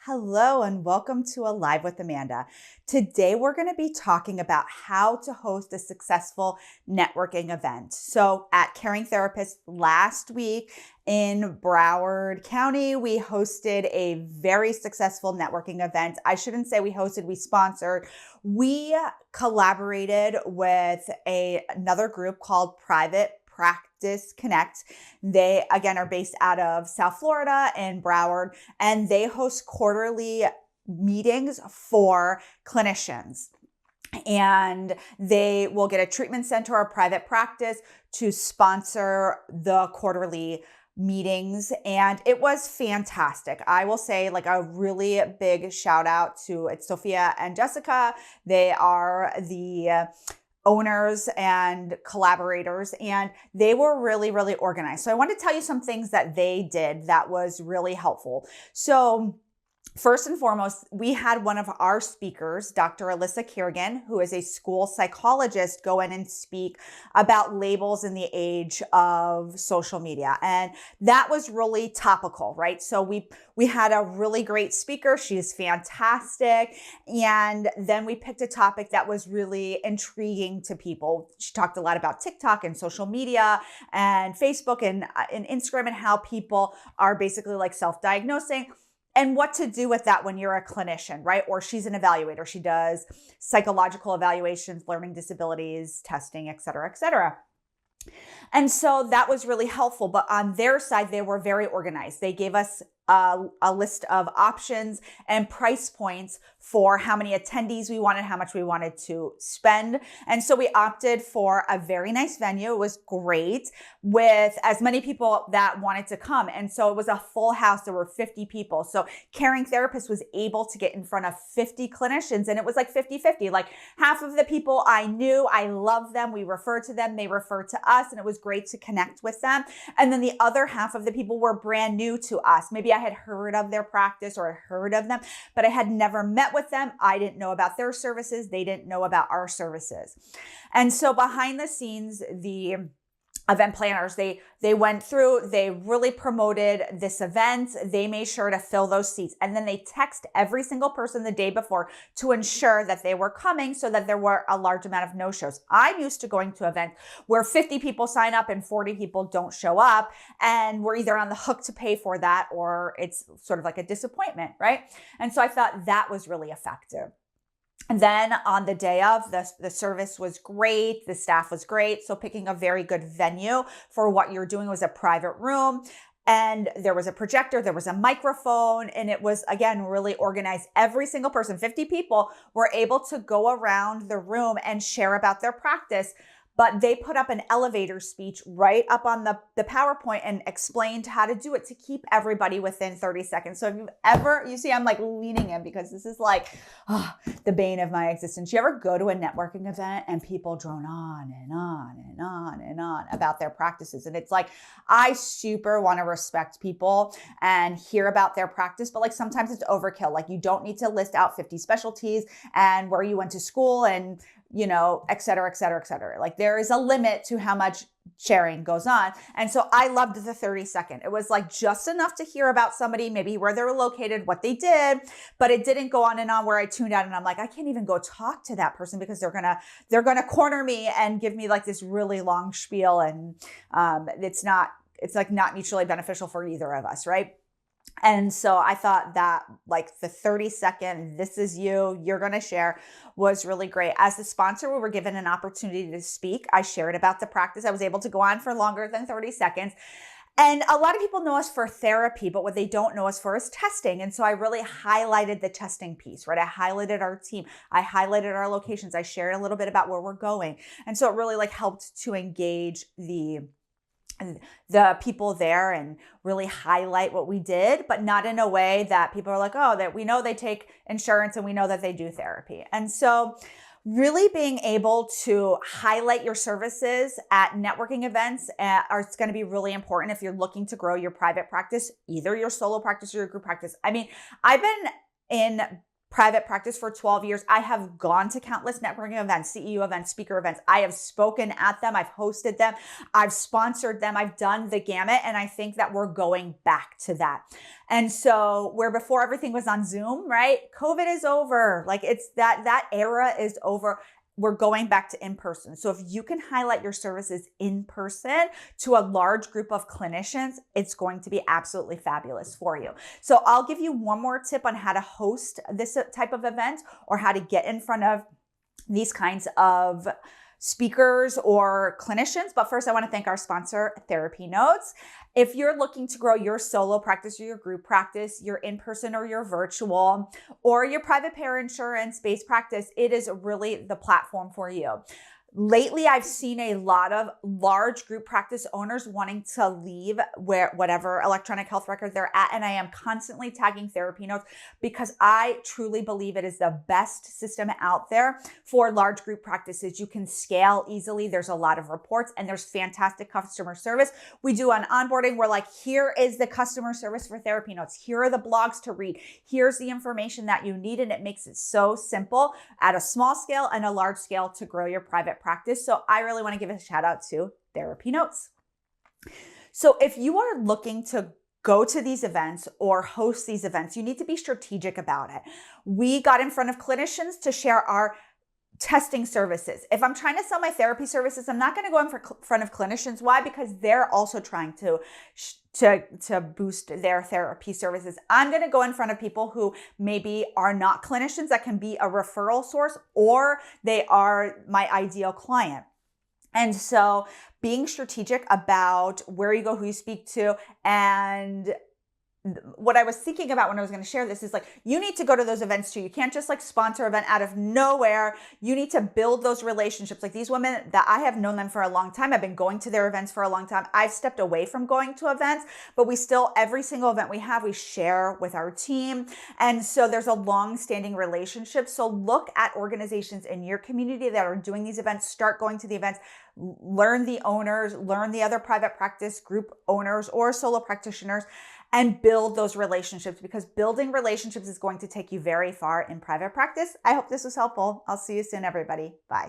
Hello and welcome to Alive with Amanda. Today we're going to be talking about how to host a successful networking event. So at Caring Therapists last week in Broward County, we hosted a very successful networking event. I shouldn't say we hosted, we sponsored. We collaborated with another group called Practice Connect. They, again, are based out of South Florida in Broward, and they host quarterly meetings for clinicians. And they will get a treatment center or private practice to sponsor the quarterly meetings. And it was fantastic. I will say like a really big shout out to Sophia and Jessica. They are the owners and collaborators, and they were really, really organized. So I want to tell you some things that they did that was really helpful. So first and foremost, we had one of our speakers, Dr. Alyssa Kerrigan, who is a school psychologist, go in and speak about labels in the age of social media. And that was really topical, right? So we had a really great speaker. She's fantastic. And then we picked a topic that was really intriguing to people. She talked a lot about TikTok and social media and Facebook and Instagram and how people are basically like self-diagnosing and what to do with that when you're a clinician, right? Or she's an evaluator. She does psychological evaluations, learning disabilities, testing, et cetera, et cetera. And so that was really helpful. But on their side, they were very organized. They gave us a list of options and price points for how many attendees we wanted, how much we wanted to spend. And so we opted for a very nice venue. It was great with as many people that wanted to come. And so it was a full house. There were 50 people. So Caring Therapist was able to get in front of 50 clinicians, and it was like 50-50. Like half of the people I knew, I loved them. We referred to them. They referred to us, and it was great to connect with them. And then the other half of the people were brand new to us. Maybe I had heard of their practice or heard of them, but I had never met with them. I didn't know about their services. They didn't know about our services. And so behind the scenes, the event planners, they went through, they really promoted this event. They made sure to fill those seats. And then they text every single person the day before to ensure that they were coming so that there were a large amount of no-shows. I'm used to going to events where 50 people sign up and 40 people don't show up. And we're either on the hook to pay for that or it's sort of like a disappointment, right? And so I thought that was really effective. And then on the day of, the service was great. The staff was great. So picking a very good venue for what you're doing was a private room. And there was a projector, there was a microphone, and it was, again, really organized. Every single person, 50 people, were able to go around the room and share about their practice. But they put up an elevator speech right up on the PowerPoint and explained how to do it to keep everybody within 30 seconds. So if you see, I'm like leaning in because this is like the bane of my existence. You ever go to a networking event and people drone on and on and on and on about their practices? And it's like, I super want to respect people and hear about their practice, but like sometimes it's overkill. Like you don't need to list out 50 specialties and where you went to school and et cetera, et cetera, et cetera. Like there is a limit to how much sharing goes on. And so I loved the 30-second. It was like just enough to hear about somebody, maybe where they were located, what they did, but it didn't go on and on where I tuned out and I'm like, I can't even go talk to that person because they're going to corner me and give me like this really long spiel. And it's like not mutually beneficial for either of us, right? And so I thought that like the 30-second, this is you're going to share was really great. As the sponsor, we were given an opportunity to speak. I shared about the practice. I was able to go on for longer than 30 seconds. And a lot of people know us for therapy, but what they don't know us for is testing. And so I really highlighted the testing piece, right? I highlighted our team. I highlighted our locations. I shared a little bit about where we're going. And so it really like helped to engage the people there and really highlight what we did, but not in a way that people are like, oh, that we know they take insurance and we know that they do therapy. And so really being able to highlight your services at networking events is going to be really important if you're looking to grow your private practice, either your solo practice or your group practice. I mean, I've been in private practice for 12 years. I have gone to countless networking events, CEO events, speaker events. I have spoken at them. I've hosted them. I've sponsored them. I've done the gamut. And I think that we're going back to that. And so where before everything was on Zoom, right? COVID is over. Like it's that era is over. We're going back to in-person. So if you can highlight your services in person to a large group of clinicians, it's going to be absolutely fabulous for you. So I'll give you one more tip on how to host this type of event or how to get in front of these kinds of speakers or clinicians. But first, I want to thank our sponsor, TherapyNotes. If you're looking to grow your solo practice or your group practice, your in-person or your virtual, or your private payer insurance-based practice, it is really the platform for you. Lately, I've seen a lot of large group practice owners wanting to leave whatever electronic health record they're at. And I am constantly tagging TherapyNotes because I truly believe it is the best system out there for large group practices. You can scale easily. There's a lot of reports and there's fantastic customer service. We do on onboarding. We're like, here is the customer service for TherapyNotes. Here are the blogs to read. Here's the information that you need. And it makes it so simple at a small scale and a large scale to grow your private practice. So I really want to give a shout out to TherapyNotes. So if you are looking to go to these events or host these events, you need to be strategic about it. We got in front of clinicians to share our testing services. If I'm trying to sell my therapy services, I'm not going to go in front of clinicians. Why? Because they're also trying to boost their therapy services. I'm going to go in front of people who maybe are not clinicians that can be a referral source, or they are my ideal client. And so being strategic about where you go, who you speak to, and what I was thinking about when I was going to share this is like, you need to go to those events too. You can't just like sponsor an event out of nowhere. You need to build those relationships. Like these women that I have known them for a long time. I've been going to their events for a long time. I've stepped away from going to events, but we still, every single event we have, we share with our team. And so there's a long-standing relationship. So look at organizations in your community that are doing these events, start going to the events, learn the owners, learn the other private practice group owners or solo practitioners, and build those relationships, because building relationships is going to take you very far in private practice. I hope this was helpful. I'll see you soon, everybody. Bye.